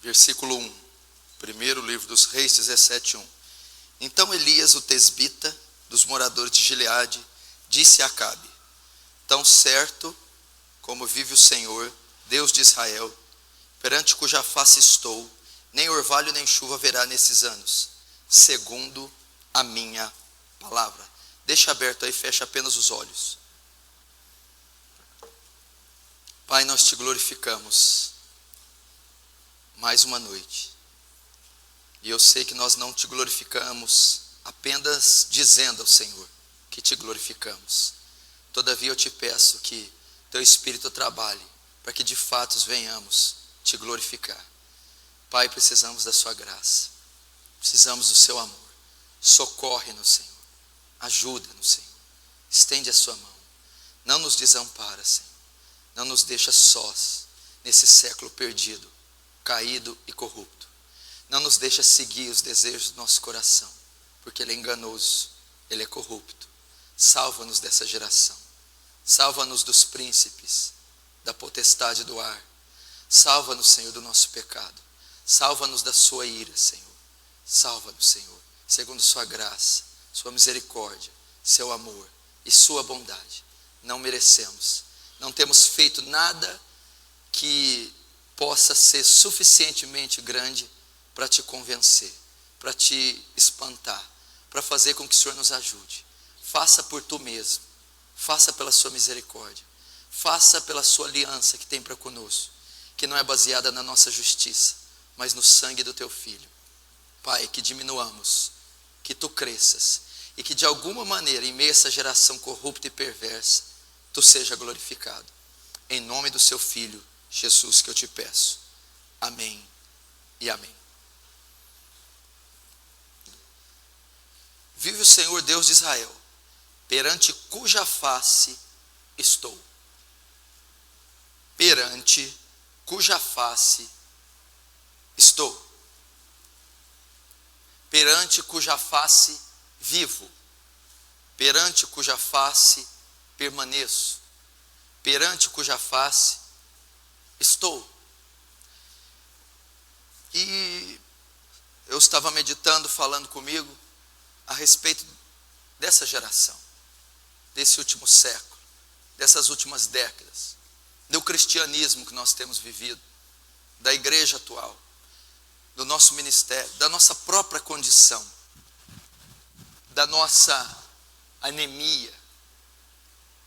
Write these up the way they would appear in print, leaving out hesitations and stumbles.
Versículo 1, primeiro livro dos Reis, 17:1. Então Elias, o tesbita, dos moradores de Gileade, disse a Acabe: tão certo como vive o Senhor, Deus de Israel, perante cuja face estou, nem orvalho nem chuva haverá nesses anos, segundo a minha palavra. Deixa aberto aí, fecha apenas os olhos. Pai, nós te glorificamos mais uma noite. E eu sei que nós não te glorificamos apenas dizendo ao Senhor que te glorificamos. Todavia eu te peço que teu Espírito trabalhe para que de fato venhamos te glorificar. Pai, precisamos da sua graça. Precisamos do seu amor. Socorre-nos, Senhor. Ajuda-nos, Senhor. Estende a sua mão. Não nos desampara, Senhor. Não nos deixa sós nesse século perdido, caído e corrupto. Não nos deixa seguir os desejos do nosso coração, porque ele é enganoso, ele é corrupto. Salva-nos dessa geração. Salva-nos dos príncipes, da potestade do ar. Salva-nos, Senhor, do nosso pecado. Salva-nos da sua ira, Senhor. Salva-nos, Senhor, segundo sua graça, sua misericórdia, seu amor e sua bondade. Não merecemos. Não temos feito nada que possa ser suficientemente grande para te convencer, para te espantar, para fazer com que o Senhor nos ajude. Faça por tu mesmo, faça pela sua misericórdia, faça pela sua aliança que tem para conosco, que não é baseada na nossa justiça, mas no sangue do teu Filho. Pai, que diminuamos, que tu cresças, e que de alguma maneira, em meio a essa geração corrupta e perversa, tu seja glorificado. Em nome do seu Filho, Jesus, que eu te peço. Amém e amém. Vive o Senhor Deus de Israel, perante cuja face estou. Perante cuja face estou. Perante cuja face vivo. Perante cuja face permaneço. Perante cuja face estou. E eu estava meditando, falando comigo a respeito dessa geração, desse último século, dessas últimas décadas, do cristianismo que nós temos vivido, da igreja atual, do nosso ministério, da nossa própria condição, da nossa anemia,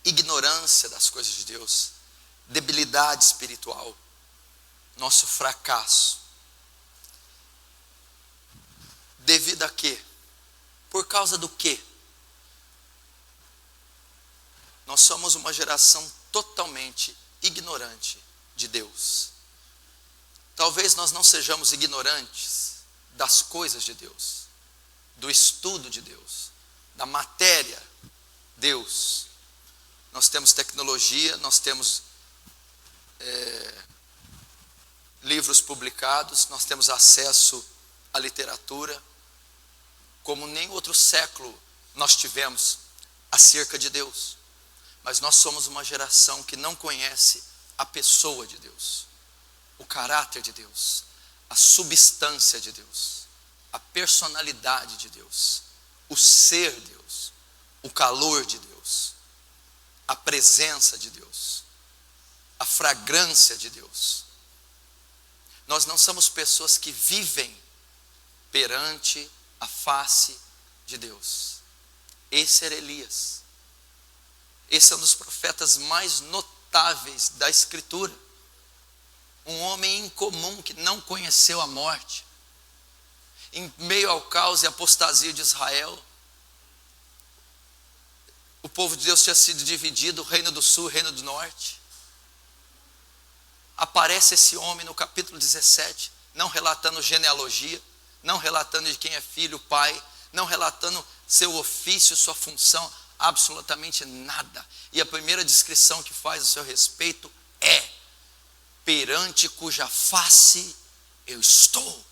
ignorância das coisas de Deus, debilidade espiritual, nosso fracasso. Devido a quê? Por causa do quê? Nós somos uma geração totalmente ignorante de Deus. Talvez nós não sejamos ignorantes das coisas de Deus, do estudo de Deus, da matéria Deus. Nós temos tecnologia, nós temos livros publicados, nós temos acesso à literatura, como nem outro século nós tivemos acerca de Deus. Mas nós somos uma geração que não conhece a pessoa de Deus, o caráter de Deus, a substância de Deus, a personalidade de Deus, o ser de Deus, o calor de Deus, a presença de Deus, a fragrância de Deus. Nós não somos pessoas que vivem perante a face de Deus. Esse era Elias. Esse é um dos profetas mais notáveis da Escritura. Um homem incomum que não conheceu a morte. Em meio ao caos e apostasia de Israel, o povo de Deus tinha sido dividido, o reino do sul e o reino do norte. Aparece esse homem no capítulo 17, não relatando genealogia, não relatando de quem é filho, pai, não relatando seu ofício, sua função, absolutamente nada. E a primeira descrição que faz a seu respeito é: perante cuja face eu estou.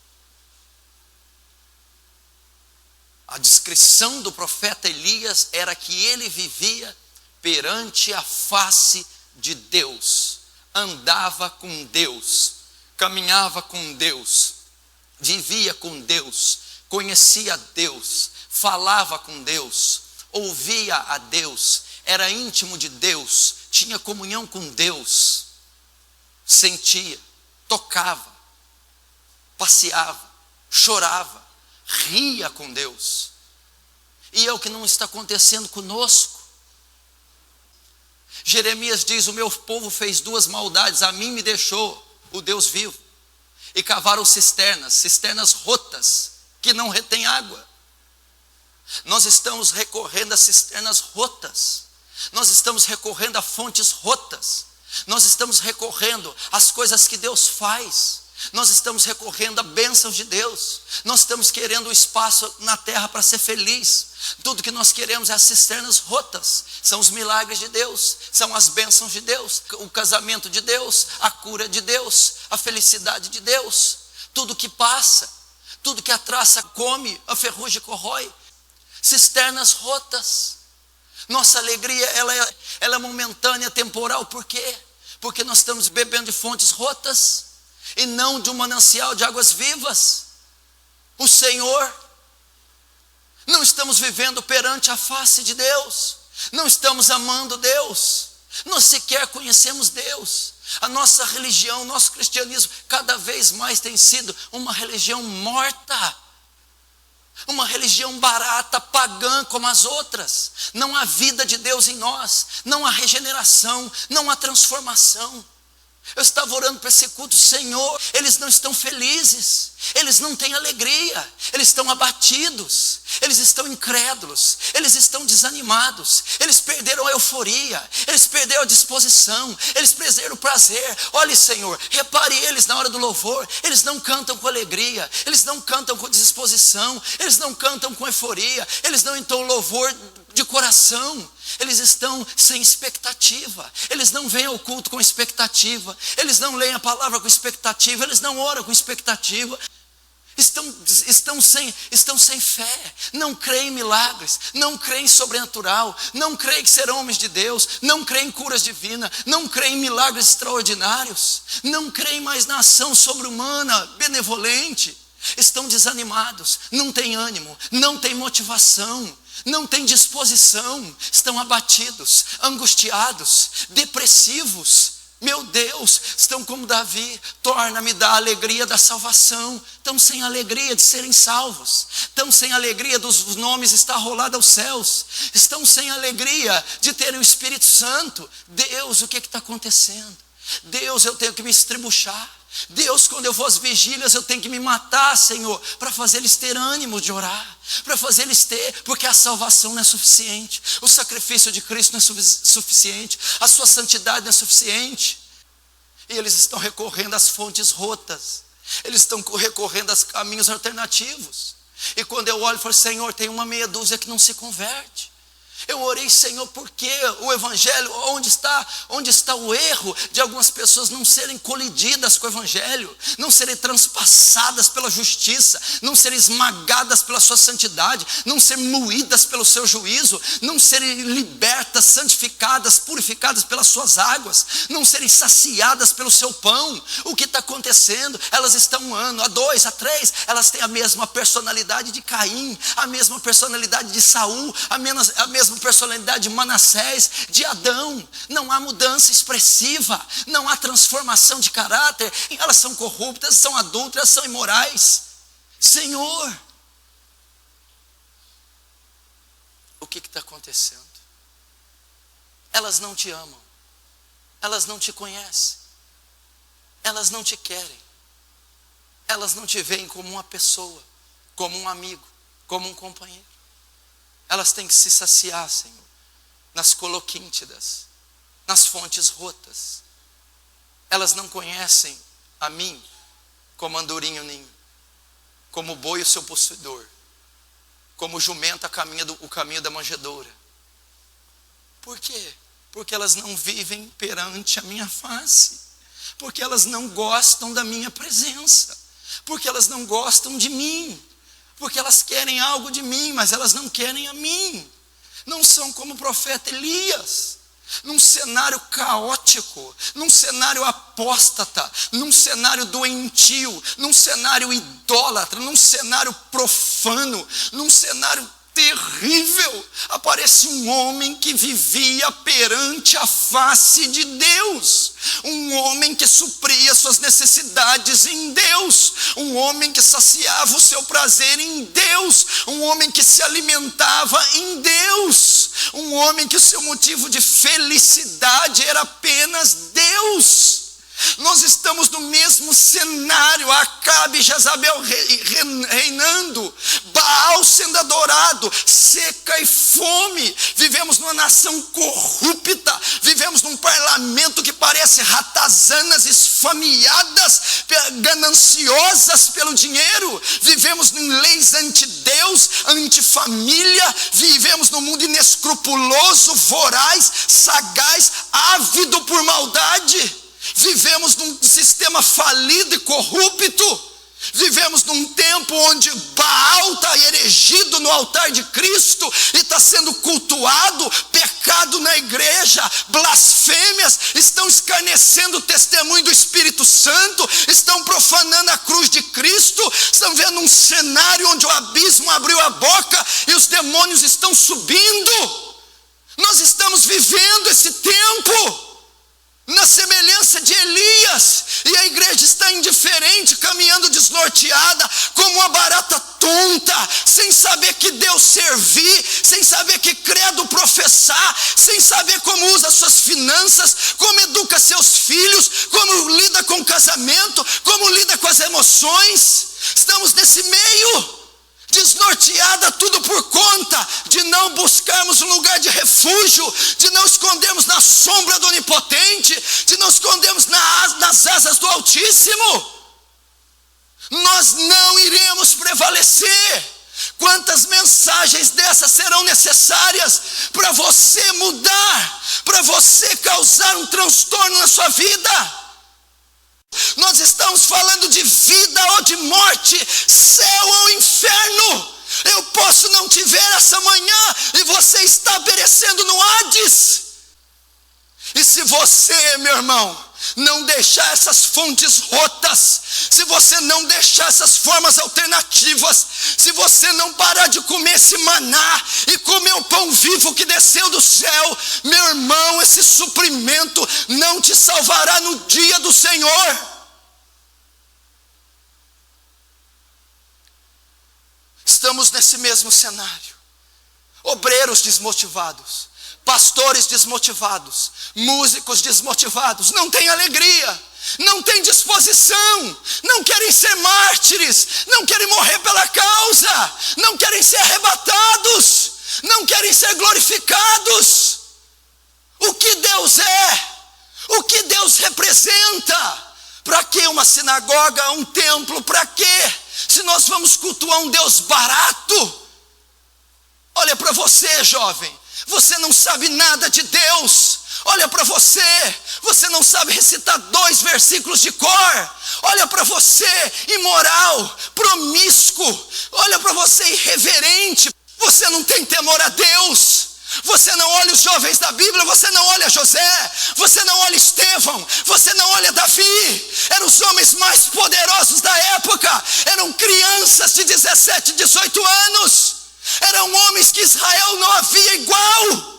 A descrição do profeta Elias era que ele vivia perante a face de Deus, andava com Deus, caminhava com Deus, vivia com Deus, conhecia Deus, falava com Deus, ouvia a Deus, era íntimo de Deus, tinha comunhão com Deus, sentia, tocava, passeava, chorava, ria com Deus. E é o que não está acontecendo conosco. Jeremias diz: o meu povo fez duas maldades, a mim me deixou o Deus vivo, e cavaram cisternas rotas, que não retêm água. Nós estamos recorrendo a cisternas rotas, nós estamos recorrendo a fontes rotas, nós estamos recorrendo às coisas que Deus faz, nós estamos recorrendo a bênçãos de Deus, nós estamos querendo o espaço na terra para ser feliz. Tudo que nós queremos é as cisternas rotas, são os milagres de Deus, são as bênçãos de Deus, o casamento de Deus, a cura de Deus, a felicidade de Deus. Tudo que passa, tudo que a traça come, a ferrugem corrói. Cisternas rotas. Nossa alegria ela é momentânea, temporal. Por quê? Porque nós estamos bebendo de fontes rotas e não de um manancial de águas vivas. O Senhor, não estamos vivendo perante a face de Deus, não estamos amando Deus, nós sequer conhecemos Deus. A nossa religião, o nosso cristianismo cada vez mais tem sido uma religião morta, uma religião barata, pagã como as outras. Não há vida de Deus em nós, não há regeneração, não há transformação. Eu estava orando para esse culto: Senhor, eles não estão felizes, eles não têm alegria, eles estão abatidos, eles estão incrédulos, eles estão desanimados, eles perderam a euforia, eles perderam a disposição, eles perderam o prazer. Olhe, Senhor, repare eles na hora do louvor, eles não cantam com alegria, eles não cantam com disposição, eles não cantam com euforia, eles não entoam louvor de coração, eles estão sem expectativa, eles não vêm ao culto com expectativa, eles não leem a palavra com expectativa, eles não oram com expectativa, estão sem fé, não creem em milagres, não creem em sobrenatural, não creem que serão homens de Deus, não creem em curas divinas, não creem em milagres extraordinários, não creem mais na ação sobre-humana, benevolente, estão desanimados, não têm ânimo, não têm motivação, não têm disposição, estão abatidos, angustiados, depressivos. Meu Deus, estão como Davi: torna-me da alegria da salvação. Estão sem alegria de serem salvos, estão sem alegria dos nomes estar rolado aos céus, estão sem alegria de terem o Espírito Santo. Deus, o que está acontecendo? Deus, eu tenho que me estribuchar. Deus, quando eu vou às vigílias, eu tenho que me matar, Senhor, para fazer eles ter ânimo de orar, para fazer eles ter, porque a salvação não é suficiente, o sacrifício de Cristo não é suficiente, a sua santidade não é suficiente, e eles estão recorrendo às fontes rotas, eles estão recorrendo aos caminhos alternativos. E quando eu olho e falo: Senhor, tem uma meia dúzia que não se converte. Eu orei: Senhor, por que o Evangelho, onde está o erro de algumas pessoas não serem colididas com o Evangelho, não serem transpassadas pela justiça, não serem esmagadas pela sua santidade, não serem moídas pelo seu juízo, não serem libertas, santificadas, purificadas pelas suas águas, não serem saciadas pelo seu pão. O que está acontecendo? Elas estão 1 ano, há 2, há 3, elas têm a mesma personalidade de Caim, a mesma personalidade de Saul, a mesma personalidade de Manassés, de Adão. Não há mudança expressiva, não há transformação de caráter. Elas são corruptas, são adúlteras, são imorais. Senhor, o que está acontecendo? Elas não te amam, elas não te conhecem, elas não te querem, elas não te veem como uma pessoa, como um amigo, como um companheiro. Elas têm que se saciar, Senhor, nas coloquíntidas, nas fontes rotas. Elas não conhecem a mim como andorinho ninho, como boi o seu possuidor, como jumenta o caminho da manjedoura. Por quê? Porque elas não vivem perante a minha face, porque elas não gostam da minha presença, porque elas não gostam de mim, porque elas querem algo de mim, mas elas não querem a mim. Não são como o profeta Elias. num cenário caótico, num cenário apóstata, num cenário doentio, num cenário idólatra, num cenário profano, num cenário terrível, aparece um homem que vivia perante a face de Deus, um homem que supria suas necessidades em Deus, um homem que saciava o seu prazer em Deus, um homem que se alimentava em Deus, um homem que o seu motivo de felicidade era apenas Deus. Nós estamos no mesmo cenário, Acabe e Jezabel reinando, Baal sendo adorado, seca e fome. Vivemos numa nação corrupta, vivemos num parlamento que parece ratazanas esfameadas, gananciosas pelo dinheiro. Vivemos em leis anti-Deus, anti-família, vivemos num mundo inescrupuloso, voraz, sagaz, ávido por maldade. Vivemos num sistema falido e corrupto. Vivemos num tempo onde Baal está erigido no altar de Cristo e está sendo cultuado, pecado na igreja, blasfêmias, estão escarnecendo o testemunho do Espírito Santo, estão profanando a cruz de Cristo, estão vendo um cenário onde o abismo abriu a boca e os demônios estão subindo. Nós estamos vivendo esse tempo na semelhança de Elias, e a igreja está indiferente, caminhando desnorteada, como uma barata tonta, sem saber que Deus servir, sem saber que credo professar, sem saber como usa suas finanças, como educa seus filhos, como lida com o casamento, como lida com as emoções. Estamos nesse meio, desnorteada, tudo por conta de não buscarmos um lugar de refúgio, de não escondermos na sombra do Onipotente, de não escondermos nas asas do Altíssimo. Nós não iremos prevalecer. Quantas mensagens dessas serão necessárias para você mudar, para você causar um transtorno na sua vida? Nós estamos falando de vida ou de morte, céu ou inferno. Eu posso não te ver essa manhã e você está perecendo no Hades. E se você, meu irmão, não deixar essas fontes rotas, se você não deixar essas formas alternativas, se você não parar de comer esse maná e comer o pão vivo que desceu do céu, meu irmão, esse suprimento não te salvará no dia do Senhor. Estamos nesse mesmo cenário. Obreiros desmotivados, pastores desmotivados, músicos desmotivados, não têm alegria, não têm disposição, não querem ser mártires, não querem morrer pela causa, não querem ser arrebatados, não querem ser glorificados. O que Deus é? O que Deus representa? Para que uma sinagoga, um templo? Para quê? Se nós vamos cultuar um Deus barato. Olha para você, jovem, você não sabe nada de Deus. Olha para você, você não sabe recitar 2 versículos de cor. Olha para você, imoral, promíscuo. Olha para você, irreverente. Você não tem temor a Deus. Você não olha os jovens da Bíblia, você não olha José, você não olha Estevão, você não olha Davi. Eram os homens mais poderosos da época, eram crianças de 17, 18 anos, eram homens que Israel não havia igual.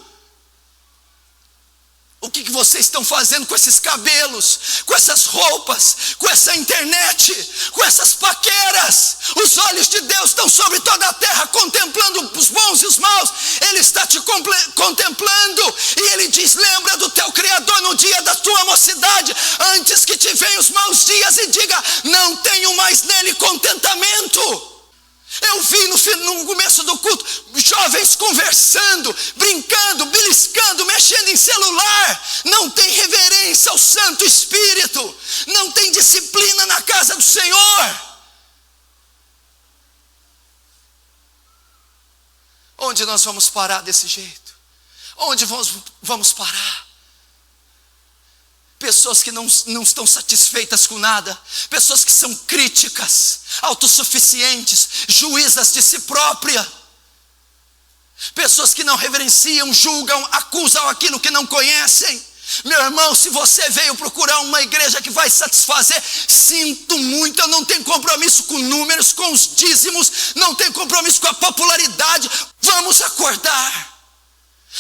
O que vocês estão fazendo com esses cabelos, com essas roupas, com essa internet, com essas paqueras? Os olhos de Deus estão sobre toda a terra, contemplando os bons e os maus. Ele está te contemplando e Ele diz: lembra do teu Criador no dia da tua mocidade, antes que te venham os maus dias, e diga: não tenho mais nele contentamento. Eu vi no começo do culto jovens conversando, brincando, beliscando, mexendo em celular. Não tem reverência ao Santo Espírito, não tem disciplina na casa do Senhor. Onde nós vamos parar desse jeito? Onde vamos parar? Pessoas que não estão satisfeitas com nada, pessoas que são críticas, autossuficientes, juízas de si própria. pessoas que não reverenciam, julgam, acusam aquilo que não conhecem. Meu irmão, se você veio procurar uma igreja que vai satisfazer, sinto muito, eu não tenho compromisso com números, com os dízimos, não tenho compromisso com a popularidade. Vamos acordar,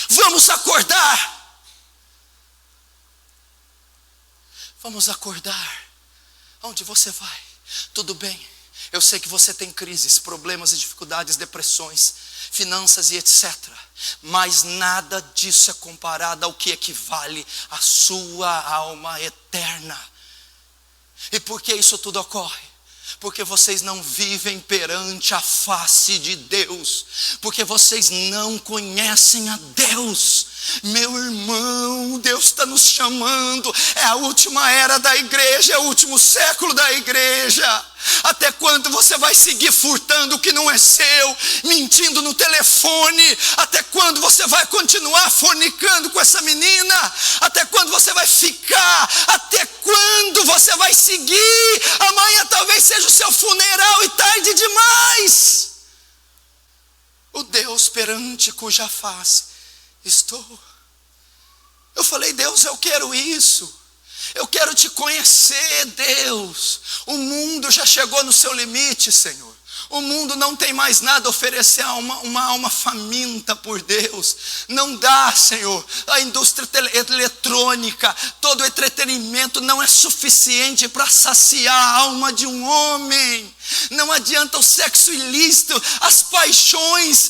vamos acordar, vamos acordar. Aonde você vai? Tudo bem, eu sei que você tem crises, problemas e dificuldades, depressões, finanças e etc. Mas nada disso é comparado ao que equivale à sua alma eterna. E por que isso tudo ocorre? Porque vocês não vivem perante a face de Deus, porque vocês não conhecem a Deus. Meu irmão, Deus está nos chamando, é a última era da igreja, é o último século da igreja. Até quando você vai seguir furtando o que não é seu, mentindo no telefone? Até quando você vai continuar fornicando com essa menina? Até quando você vai ficar? Até quando você vai seguir? Amanhã talvez seja o seu funeral e tarde demais. O Deus perante cuja face estou. Eu falei, Deus, eu quero isso. Eu quero te conhecer, Deus. O mundo já chegou no seu limite, Senhor. O mundo não tem mais nada a oferecer a uma alma faminta por Deus. Não dá, Senhor. A indústria eletrônica, todo o entretenimento não é suficiente para saciar a alma de um homem. Não adianta o sexo ilícito, as paixões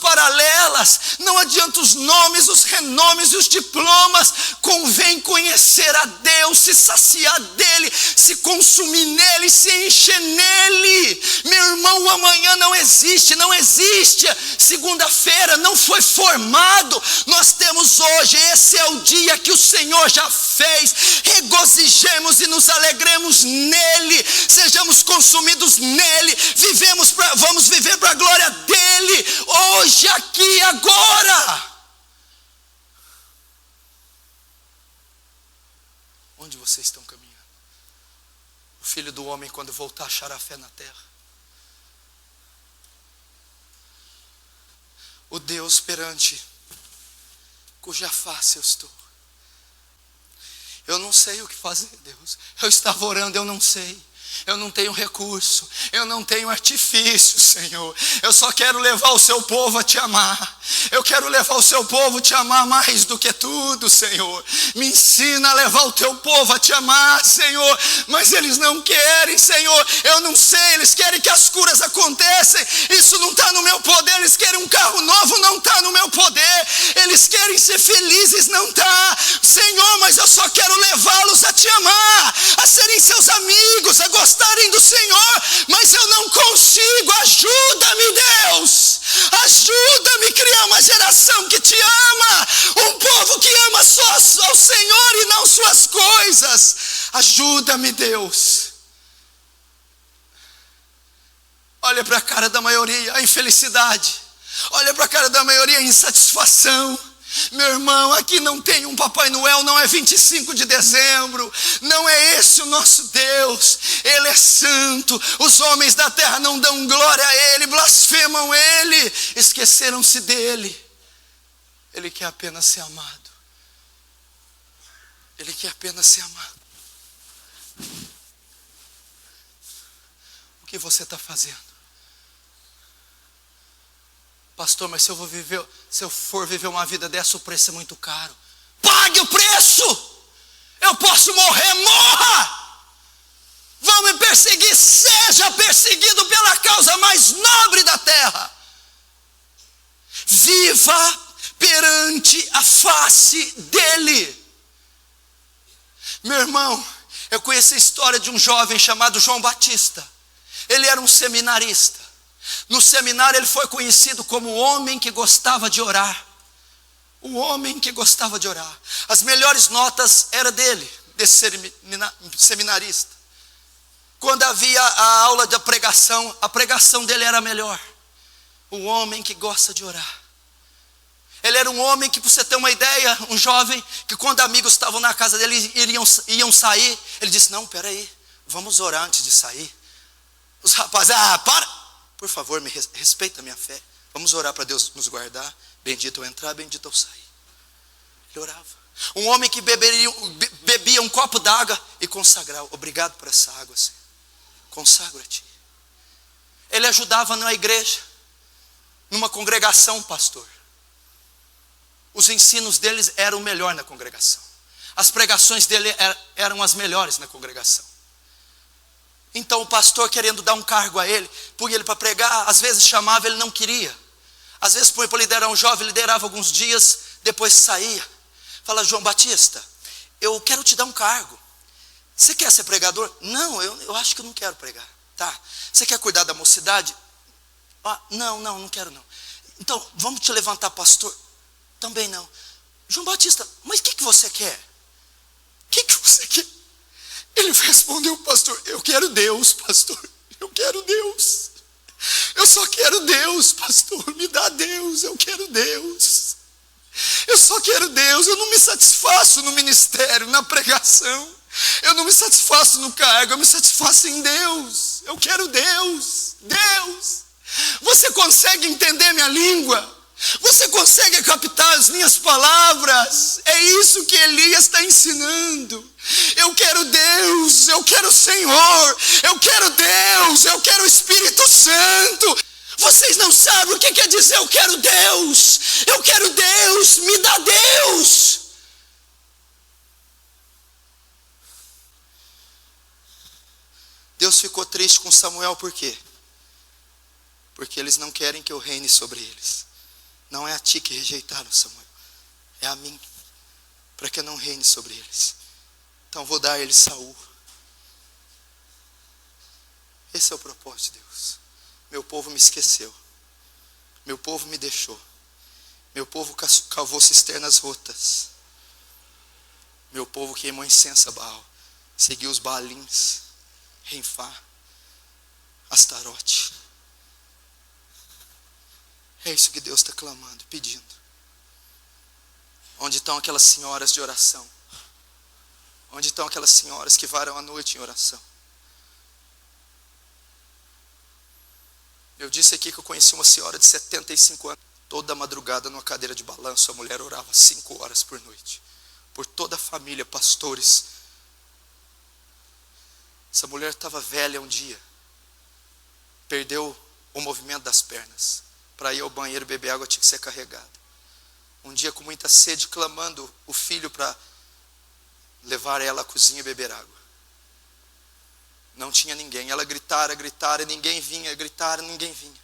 paralelas. Não adianta os nomes, os renomes e os diplomas. Convém conhecer a Deus, se saciar dele, se consumir nele, se encher nele. Meu irmão, o amanhã não existe, não existe. Segunda-feira não foi formado. Nós temos hoje, esse é o dia que o Senhor já fez. Regozijemos e nos alegremos nele. Sejamos consumidos nele. Vamos viver para a glória dele. Hoje, aqui, agora. Onde vocês estão caminhando? O Filho do Homem, quando voltar, achará fé na terra? O Deus perante cuja face eu estou. Eu não sei o que fazer, Deus. Eu estava orando, eu não sei. Eu não tenho recurso, eu não tenho artifício, Senhor. Eu só quero levar o seu povo a te amar. Eu quero levar o seu povo a te amar mais do que tudo, Senhor. Me ensina a levar o teu povo a te amar, Senhor. Mas eles não querem, Senhor. Eu não sei, eles querem que as curas aconteçam. Isso não está no meu poder. Eles querem um carro novo, não está no meu poder. Eles querem ser felizes, não está. Senhor, mas eu só quero levá-los a te amar, a serem seus amigos, a gostarem do Senhor, mas eu não consigo. Ajuda-me, Deus. Ajuda-me a criar uma geração que te ama, um povo que ama só ao Senhor e não suas coisas. Ajuda-me, Deus. Olha para a cara da maioria, a infelicidade. Olha para a cara da maioria, a insatisfação. Meu irmão, aqui não tem um Papai Noel, não é 25 de dezembro, não é esse o nosso Deus. Ele é santo, os homens da terra não dão glória a Ele, blasfemam Ele, esqueceram-se dEle. Ele quer apenas ser amado. Ele quer apenas ser amado. O que você está fazendo? Pastor, mas se eu for viver uma vida dessa, o preço é muito caro. Pague o preço! Eu posso morrer, morra! Vão me perseguir, seja perseguido pela causa mais nobre da terra. Viva perante a face dele. Meu irmão, eu conheci a história de um jovem chamado João Batista. Ele era um seminarista. No seminário ele foi conhecido como o homem que gostava de orar. O homem que gostava de orar. As melhores notas eram dele, desse seminarista. Quando havia a aula de pregação, a pregação dele era melhor. O homem que gosta de orar. Ele era um homem que, para você ter uma ideia, um jovem, que quando amigos estavam na casa dele, iam sair, ele disse, não, peraí, vamos orar antes de sair. Os rapazes, para! Por favor, respeita a minha fé. Vamos orar para Deus nos guardar. Bendito ao entrar, bendito ao sair. Ele orava. Um homem que bebia um copo d'água e consagrava. Obrigado por essa água, Senhor. Consagro a Ti. Ele ajudava na igreja, numa congregação, pastor. Os ensinos deles eram o melhor na congregação. As pregações dele eram as melhores na congregação. Então o pastor, querendo dar um cargo a ele, punha ele para pregar, às vezes chamava, ele não queria. Às vezes punha para liderar um jovem, liderava alguns dias, depois saía. Fala: João Batista, eu quero te dar um cargo. Você quer ser pregador? Não, eu acho que eu não quero pregar. Tá. Você quer cuidar da mocidade? Ah, não quero não. Então, vamos te levantar pastor? Também não. João Batista, mas o que você quer? O que você quer? Ele respondeu: pastor, eu quero Deus, pastor. Eu quero Deus. Eu só quero Deus, pastor. Me dá Deus, eu quero Deus. Eu só quero Deus. Eu não me satisfaço no ministério, na pregação. Eu não me satisfaço no cargo, eu me satisfaço em Deus. Eu quero Deus. Deus. Você consegue entender minha língua? Você consegue captar as minhas palavras? É isso que Elias está ensinando. Eu quero Deus, eu quero o Senhor, eu quero Deus, eu quero o Espírito Santo. Vocês não sabem o que quer dizer eu quero Deus. Eu quero Deus, me dá Deus. Deus ficou triste com Samuel, por quê? Porque eles não querem que eu reine sobre eles. Não é a ti que rejeitaram, Samuel, é a mim, para que eu não reine sobre eles. Então vou dar a eles Saul. Esse é o propósito de Deus. Meu povo me esqueceu, meu povo me deixou, meu povo cavou cisternas rotas, meu povo queimou incenso a Baal, seguiu os Baalins, Renfá, Astarote. É isso que Deus está clamando, pedindo. Onde estão aquelas senhoras de oração? Onde estão aquelas senhoras que varam a noite em oração? Eu disse aqui que eu conheci uma senhora de 75 anos. Toda madrugada, numa cadeira de balanço, a mulher orava 5 horas por noite. Por toda a família, pastores. Essa mulher estava velha um dia. Perdeu o movimento das pernas. Para ir ao banheiro beber água tinha que ser carregada. Um dia, com muita sede, clamando o filho para levar ela à cozinha e beber água. Não tinha ninguém. Ela gritara, e ninguém vinha. Gritara, ninguém vinha.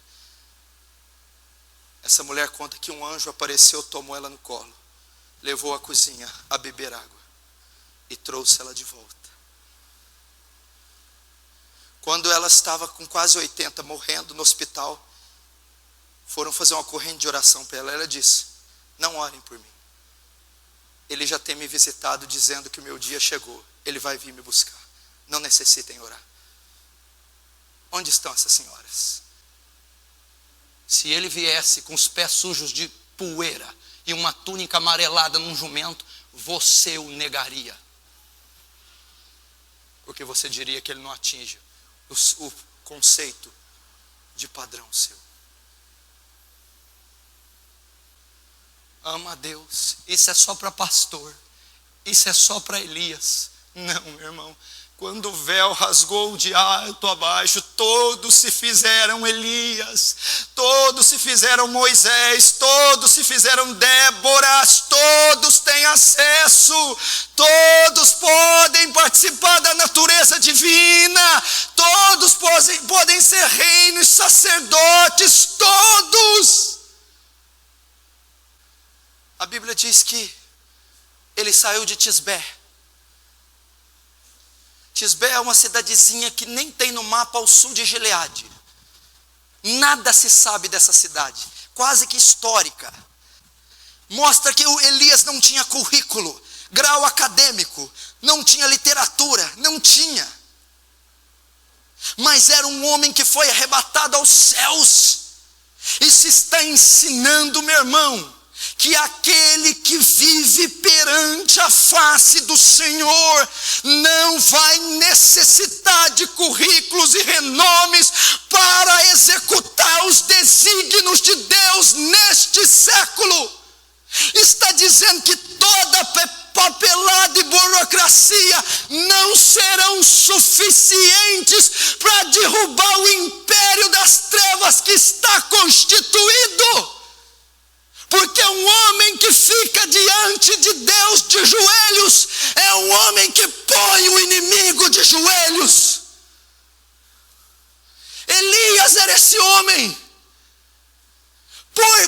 Essa mulher conta que um anjo apareceu, tomou ela no colo, levou à cozinha a beber água e trouxe ela de volta. Quando ela estava com quase 80, morrendo no hospital, foram fazer uma corrente de oração para ela. Ela disse: não orem por mim. Ele já tem me visitado dizendo que o meu dia chegou. Ele vai vir me buscar. Não necessitem orar. Onde estão essas senhoras? Se ele viesse com os pés sujos de poeira e uma túnica amarelada num jumento, você o negaria. Porque você diria que ele não atinge o conceito de padrão seu. Ama a Deus. Isso é só para pastor. Isso é só para Elias. Não, meu irmão. Quando o véu rasgou de alto a baixo, todos se fizeram Elias, todos se fizeram Moisés, todos se fizeram Déboras, todos têm acesso, todos podem participar da natureza divina, todos podem ser reinos, sacerdotes, todos. A Bíblia diz que ele saiu de Tisbé. Tisbé é uma cidadezinha que nem tem no mapa ao sul de Gileade. Nada se sabe dessa cidade, quase que histórica. Mostra que o Elias não tinha currículo, grau acadêmico, não tinha literatura, não tinha. Mas era um homem que foi arrebatado aos céus. Isso está ensinando, meu irmão, que aquele que vive perante a face do Senhor não vai necessitar de currículos e renomes para executar os desígnios de Deus Deus neste século está dizendo que toda papelada e burocracia não serão suficientes para derrubar o império das trevas que está constituído. Porque um homem que fica diante de Deus de joelhos é um homem que põe o inimigo de joelhos. Elias era esse homem,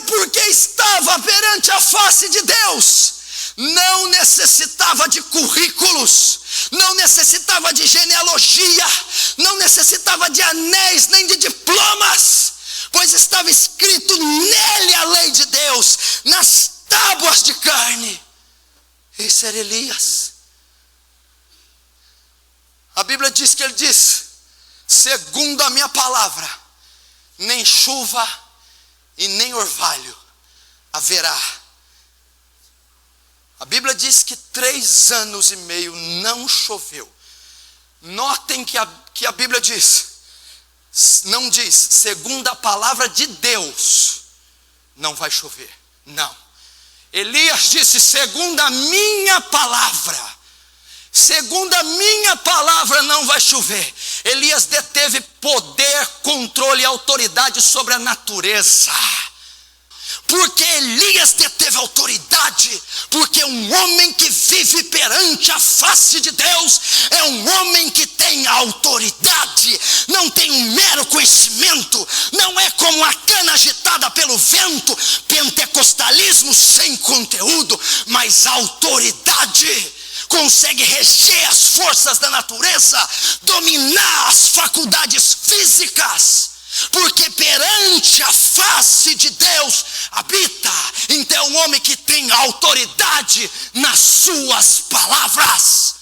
porque estava perante a face de Deus. Não necessitava de currículos, não necessitava de genealogia, não necessitava de anéis nem de diplomas, pois estava escrito nele a lei de Deus, nas tábuas de carne. Esse era Elias. A Bíblia diz que ele diz: segundo a minha palavra, nem chuva e nem orvalho haverá. A Bíblia diz que 3 anos e meio não choveu. Notem que a Bíblia diz, não diz, segundo a palavra de Deus, não vai chover. Não. Elias disse, segundo a minha palavra. Segundo a minha palavra não vai chover. Elias deteve poder, controle e autoridade sobre a natureza. Porque Elias deteve autoridade, porque um homem que vive perante a face de Deus é um homem que tem autoridade, não tem um mero conhecimento, não é como a cana agitada pelo vento, pentecostalismo sem conteúdo, mas autoridade. Consegue reger as forças da natureza, dominar as faculdades físicas, porque perante a face de Deus habita. Então é um homem que tem autoridade nas suas palavras.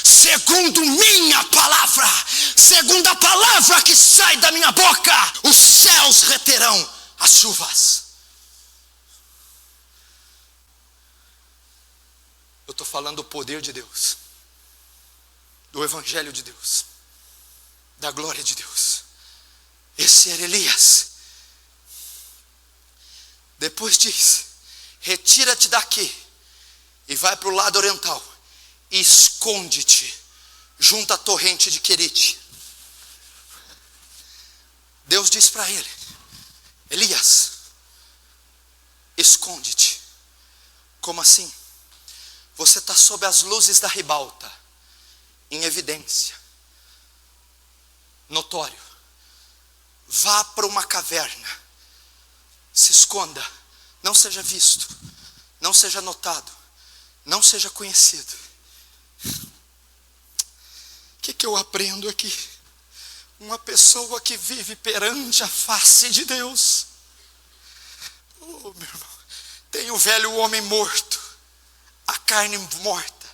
Segundo minha palavra, segundo a palavra que sai da minha boca, os céus reterão as chuvas. Eu estou falando do poder de Deus, do evangelho de Deus, da glória de Deus. Esse era Elias. Depois diz, retira-te daqui e vai para o lado oriental e esconde-te junto à torrente de Querite. Deus diz para ele, Elias, esconde-te. Como assim? Você está sob as luzes da ribalta, em evidência, notório. Vá para uma caverna, se esconda, não seja visto, não seja notado, não seja conhecido. O que eu aprendo aqui? Uma pessoa que vive perante a face de Deus. Oh, meu irmão, tem o velho homem morto, a carne morta.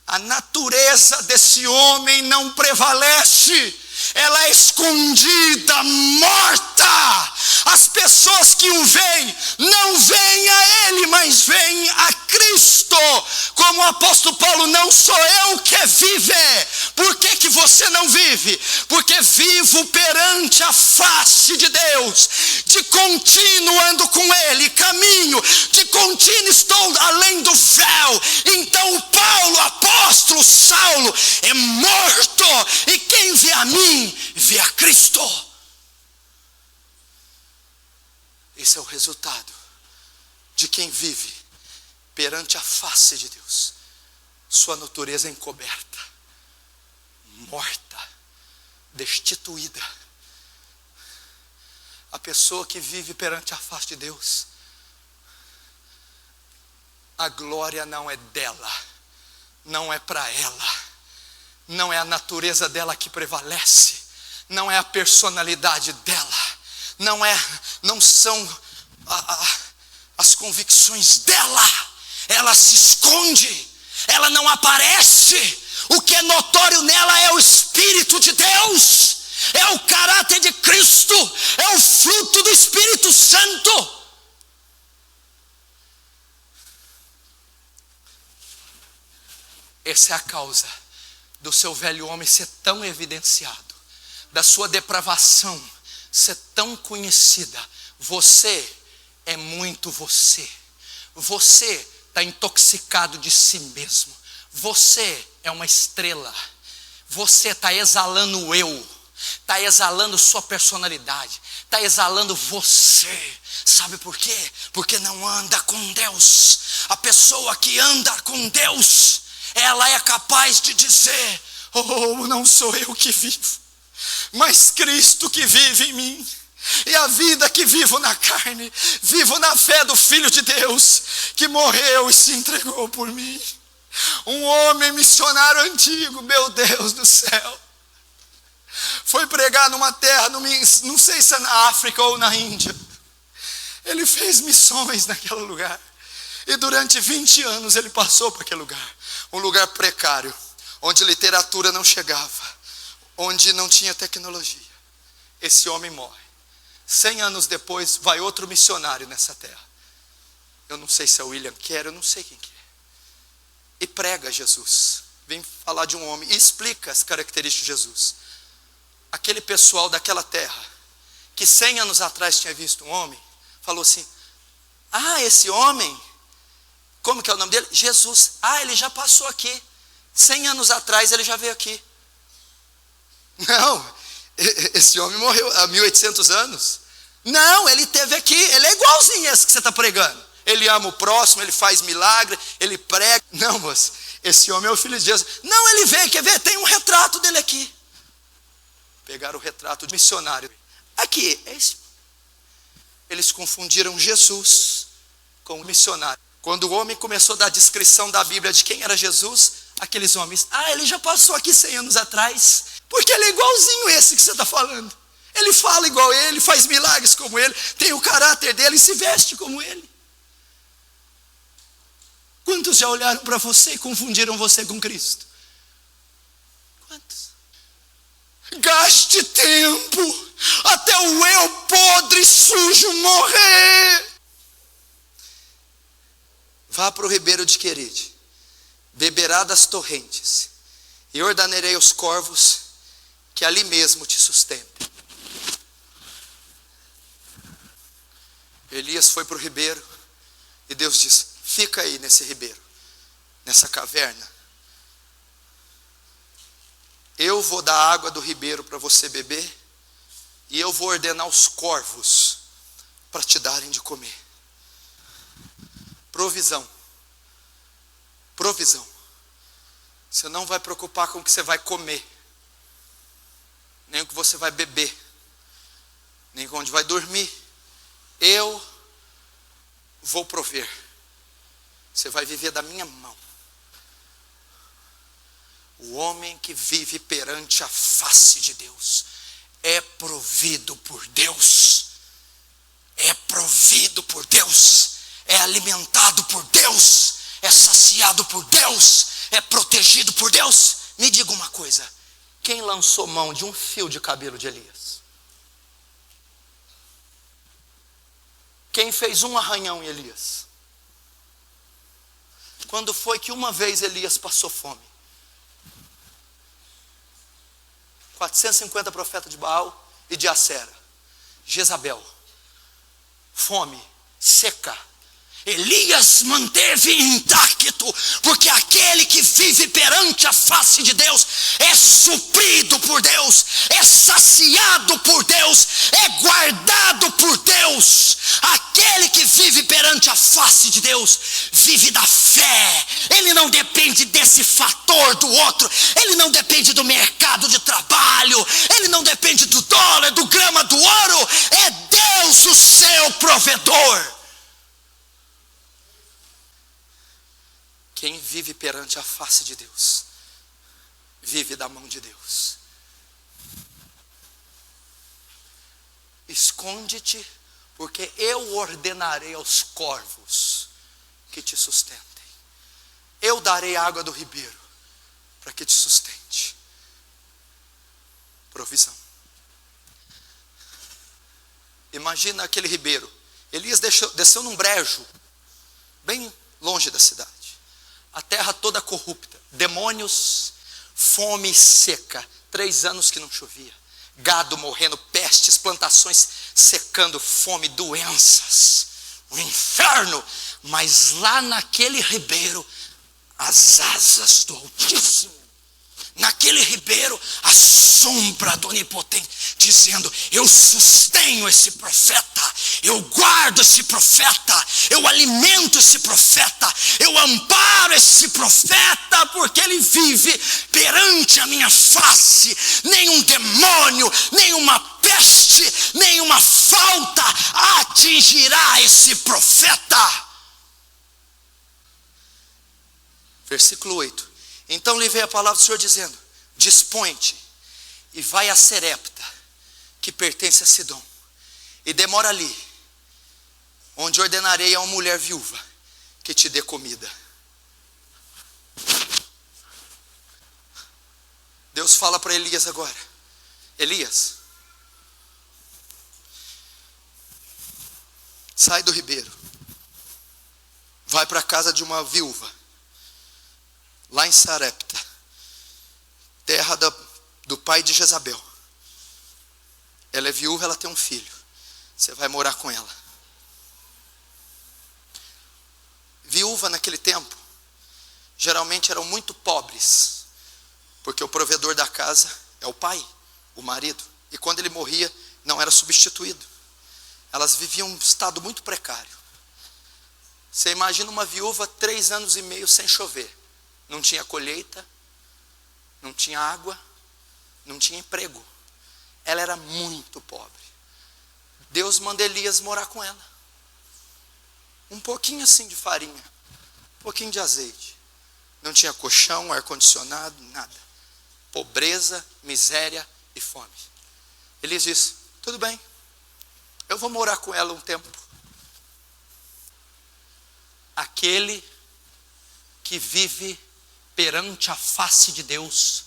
A natureza desse homem não prevalece. Ela é escondida, morta. As pessoas que o veem, não veem a ele, mas veem a Cristo. Como o apóstolo Paulo, não sou eu que vive. Por que você não vive? Porque vivo perante a face de Deus. De contínuo ando com ele, caminho. De contínuo estou além do véu. Então o Paulo, apóstolo Saulo, é morto. E quem vê a mim, vê a Cristo. Esse é o resultado de quem vive perante a face de Deus. Sua natureza é encoberta, morta, destituída. A pessoa que vive perante a face de Deus, a glória não é dela, não é para ela, não é a natureza dela que prevalece, não é a personalidade dela, não são as convicções dela. Ela se esconde, ela não aparece. O que é notório nela é o Espírito de Deus, é o caráter de Cristo, é o fruto do Espírito Santo. Essa é a causa do seu velho homem ser tão evidenciado, da sua depravação ser tão conhecida. Você é muito você. Você está intoxicado de si mesmo. Você é uma estrela. Você está exalando o eu. Está exalando sua personalidade. Está exalando você. Sabe por quê? Porque não anda com Deus. A pessoa que anda com Deus, ela é capaz de dizer: oh, não sou eu que vivo, mas Cristo que vive em mim. E a vida que vivo na carne, vivo na fé do Filho de Deus, que morreu e se entregou por mim. Um homem missionário antigo, meu Deus do céu, foi pregar numa terra, não sei se é na África ou na Índia. Ele fez missões naquele lugar. E durante 20 anos ele passou por aquele lugar. Um lugar precário, onde literatura não chegava, onde não tinha tecnologia. Esse homem morre. 100 anos depois, vai outro missionário nessa terra. Eu não sei se é William Carey, eu não sei quem que é. E prega Jesus. Vem falar de um homem e explica as características de Jesus. Aquele pessoal daquela terra, que 100 anos atrás tinha visto um homem, falou assim: ah, esse homem, como que é o nome dele? Jesus. Ah, ele já passou aqui. 100 anos atrás ele já veio aqui. Não, esse homem morreu há 1800 anos. Não, ele esteve aqui. Ele é igualzinho esse que você está pregando. Ele ama o próximo, ele faz milagre, ele prega. Não, moço, esse homem é o Filho de Deus. Não, ele veio, quer ver? Tem um retrato dele aqui. Pegaram o retrato de missionário. Aqui, é esse. Eles confundiram Jesus com o missionário. Quando o homem começou a dar a descrição da Bíblia de quem era Jesus, aqueles homens: ah, ele já passou aqui 100 anos atrás, porque ele é igualzinho esse que você está falando. Ele fala igual ele, faz milagres como ele, tem o caráter dele e se veste como ele. Quantos já olharam para você e confundiram você com Cristo? Quantos? Gaste tempo até o eu podre e sujo morrer. Vá para o ribeiro de Queride, beberá das torrentes, e ordenarei aos corvos que ali mesmo te sustentem. Elias foi para o ribeiro e Deus disse: fica aí nesse ribeiro, nessa caverna. Eu vou dar água do ribeiro para você beber, e eu vou ordenar os corvos para te darem de comer. Provisão. Provisão. Você não vai preocupar com o que você vai comer, nem o que você vai beber, nem onde vai dormir. Eu vou prover. Você vai viver da minha mão. O homem que vive perante a face de Deus é provido por Deus. É provido por Deus. É alimentado por Deus. É saciado por Deus. É protegido por Deus. Me diga uma coisa: quem lançou mão de um fio de cabelo de Elias? Quem fez um arranhão em Elias? Quando foi que uma vez Elias passou fome? 450 profetas de Baal e de Acera. Jezabel. Fome, seca. Elias manteve intacto, porque aquele que vive perante a face de Deus é suprido por Deus, é saciado por Deus, é guardado por Deus. Aquele que vive perante a face de Deus vive da fé. Ele não depende desse fator do outro, ele não depende do mercado de trabalho, ele não depende do dólar, do grama, do ouro. É Deus o seu provedor. Quem vive perante a face de Deus, vive da mão de Deus. Esconde-te, porque eu ordenarei aos corvos que te sustentem. Eu darei água do ribeiro para que te sustente. Provisão. Imagina aquele ribeiro. Elias desceu num brejo, bem longe da cidade. A terra toda corrupta, demônios, fome seca, 3 anos que não chovia, gado morrendo, pestes, plantações secando, fome, doenças, o inferno, mas lá naquele ribeiro, as asas do Altíssimo. Naquele ribeiro, a sombra do Onipotente, dizendo: eu sustenho esse profeta, eu guardo esse profeta, eu alimento esse profeta, eu amparo esse profeta, porque ele vive perante a minha face. Nenhum demônio, nenhuma peste, nenhuma falta atingirá esse profeta. Versículo 8. Então lhe veio a palavra do Senhor dizendo: dispõe-te e vai a Serepta, que pertence a Sidom, e demora ali, onde ordenarei a uma mulher viúva que te dê comida. Deus fala para Elias agora: Elias, sai do ribeiro, vai para a casa de uma viúva, lá em Sarepta, terra do pai de Jezabel. Ela é viúva, ela tem um filho. Você vai morar com ela. Viúva naquele tempo, geralmente eram muito pobres, porque o provedor da casa é o pai, o marido. E quando ele morria, não era substituído. Elas viviam um estado muito precário. Você imagina uma viúva 3 anos e meio sem chover. Não tinha colheita, não tinha água, não tinha emprego. Ela era muito pobre. Deus manda Elias morar com ela. Um pouquinho assim de farinha, um pouquinho de azeite. Não tinha colchão, ar-condicionado, nada. Pobreza, miséria e fome. Elias disse: tudo bem, eu vou morar com ela um tempo. Aquele que vive perante a face de Deus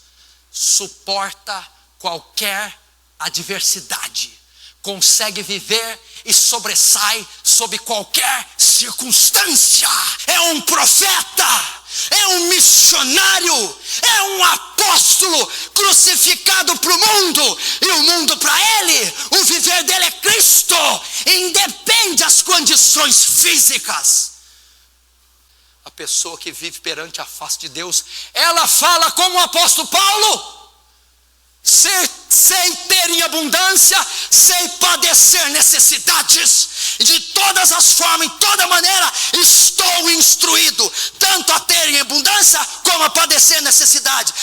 suporta qualquer adversidade, consegue viver e sobressai sob qualquer circunstância. É um profeta, é um missionário, é um apóstolo crucificado para o mundo, e o mundo para ele, o viver dele é Cristo, independe das condições físicas. A pessoa que vive perante a face de Deus, ela fala como o apóstolo Paulo: sei ter em abundância, sei padecer necessidades, e de todas as formas, em toda maneira, estou instruído, tanto a ter em abundância, como a padecer necessidade,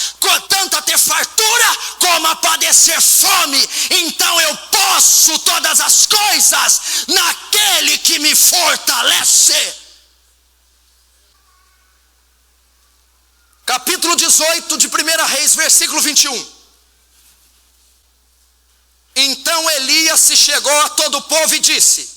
tanto a ter fartura, como a padecer fome. Então eu posso todas as coisas naquele que me fortalece. Capítulo 18 de 1 Reis, versículo 21. Então Elias se chegou a todo o povo e disse: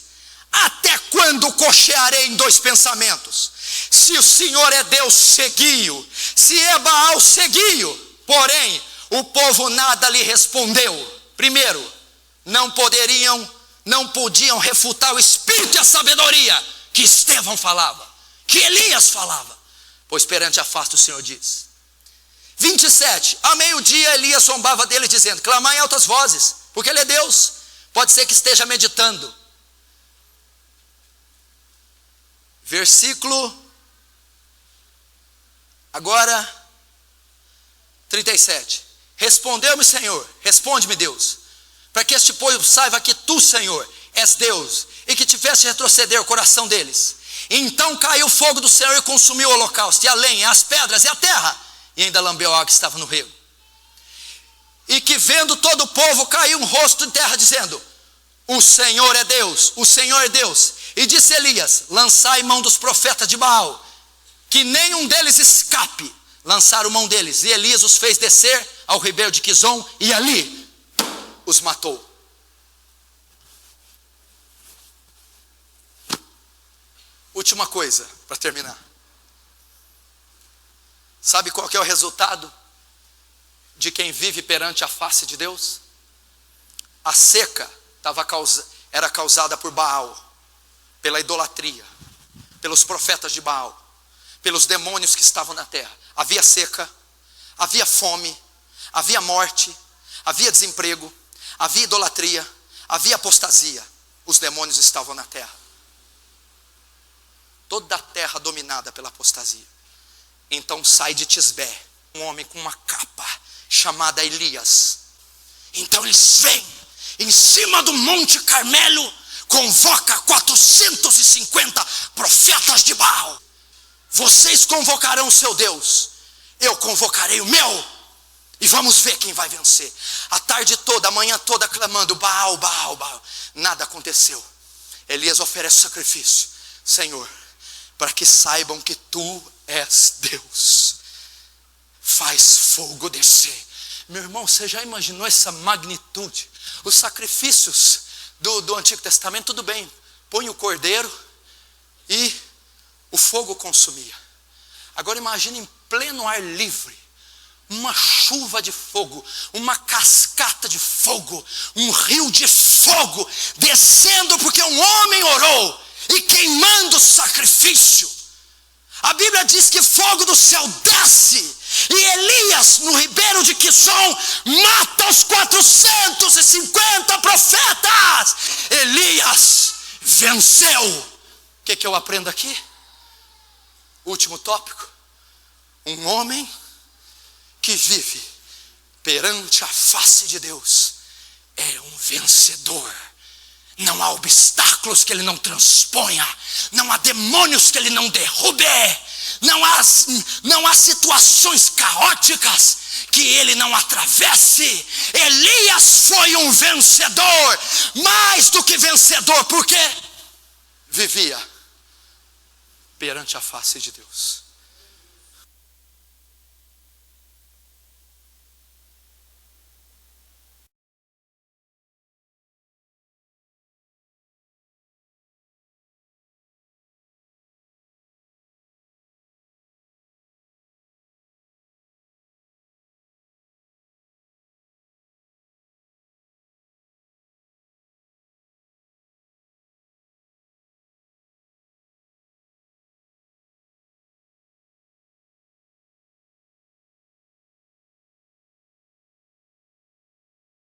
até quando cochearei em 2 pensamentos? Se o Senhor é Deus, segui-o; se é Baal, segui-o. Porém, o povo nada lhe respondeu. Primeiro, não podiam refutar o espírito e a sabedoria que Estevão falava, que Elias falava, pois perante a face do Senhor diz. 27, a meio-dia Elias zombava dele dizendo: clamai em altas vozes, porque ele é Deus, pode ser que esteja meditando. Versículo, agora, 37. Respondeu-me Senhor, responde-me Deus, para que este povo saiba que tu, Senhor, és Deus, e que tiveste retroceder o coração deles. Então caiu o fogo do Senhor e consumiu o holocausto, e a lenha, as pedras e a terra, e ainda lambeu a água que estava no rio. E que vendo todo o povo, caiu um rosto em terra, dizendo: o Senhor é Deus, o Senhor é Deus. E disse Elias: lançai mão dos profetas de Baal, que nenhum deles escape. Lançaram mão deles, e Elias os fez descer ao ribeiro de Quizom, e ali os matou. Última coisa, para terminar. Sabe qual que é o resultado de quem vive perante a face de Deus? A seca era causada por Baal, pela idolatria, pelos profetas de Baal, pelos demônios que estavam na terra. Havia seca, havia fome, havia morte, havia desemprego, havia idolatria, havia apostasia. Os demônios estavam na terra. toda a terra dominada pela apostasia. Então sai de Tisbé um homem com uma capa chamada Elias. Então eles vêm em cima do Monte Carmelo, convoca 450 profetas de Baal. Vocês convocarão o seu Deus, eu convocarei o meu, e vamos ver quem vai vencer. A tarde toda, a manhã toda clamando: Baal, Baal, Baal. Nada aconteceu. Elias oferece o sacrifício: Senhor, para que saibam que tu és Deus, faz fogo descer. Meu irmão, você já imaginou essa magnitude? Os sacrifícios do Antigo Testamento, tudo bem, põe o cordeiro e o fogo consumia. Agora imagine em pleno ar livre, uma chuva de fogo, uma cascata de fogo, um rio de fogo descendo porque um homem orou e queimando o sacrifício. A Bíblia diz que fogo do céu desce e Elias, no ribeiro de Quizon, mata os 450 profetas. Elias venceu. O que eu aprendo aqui? Último tópico: um homem que vive perante a face de Deus é um vencedor. Não há obstáculos que ele não transponha, não há demônios que ele não derrube, não há situações caóticas que ele não atravesse. Elias foi um vencedor, mais do que vencedor, porque vivia perante a face de Deus.